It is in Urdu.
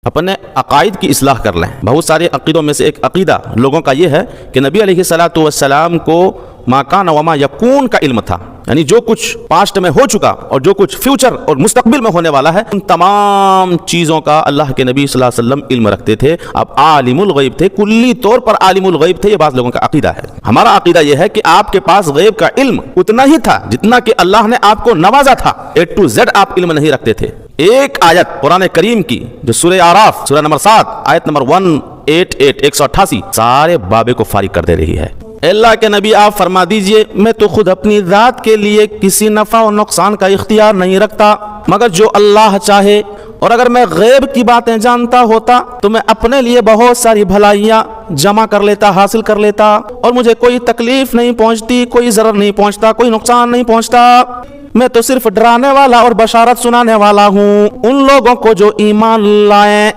اپنے عقائد کی اصلاح کر لیں۔ بہت سارے عقیدوں میں سے ایک عقیدہ لوگوں کا یہ ہے کہ نبی علیہ الصلوۃ والسلام کو ما کان وما یکون کا علم تھا، یعنی جو کچھ پاسٹ میں ہو چکا اور جو کچھ فیوچر اور مستقبل میں ہونے والا ہے ان تمام چیزوں کا اللہ کے نبی صلی اللہ علیہ وسلم علم رکھتے تھے۔ اب عالم الغیب تھے، کلی طور پر عالم الغیب تھے، یہ بعض لوگوں کا عقیدہ ہے۔ ہمارا عقیدہ یہ ہے کہ آپ کے پاس غیب کا علم اتنا ہی تھا جتنا کہ اللہ نے آپ کو نوازا تھا، A to Z آپ علم نہیں رکھتے تھے۔ ایک آیت قرآن کریم کی جو سورہ اعراف سورہ نمبر 7 آیت نمبر 188 سارے بابے کو فارغ کر دے رہی ہے۔ اللہ کے نبی آپ فرما دیجئے میں تو خود اپنی ذات کے لیے کسی نفع و نقصان کا اختیار نہیں رکھتا مگر جو اللہ چاہے، اور اگر میں غیب کی باتیں جانتا ہوتا تو میں اپنے لیے بہت ساری بھلائیاں جمع کر لیتا، حاصل کر لیتا، اور مجھے کوئی تکلیف نہیں پہنچتی، کوئی ضرر نہیں پہنچتا، کوئی نقصان نہیں پہنچتا۔ میں تو صرف ڈرانے والا اور بشارت سنانے والا ہوں ان لوگوں کو جو ایمان لائیں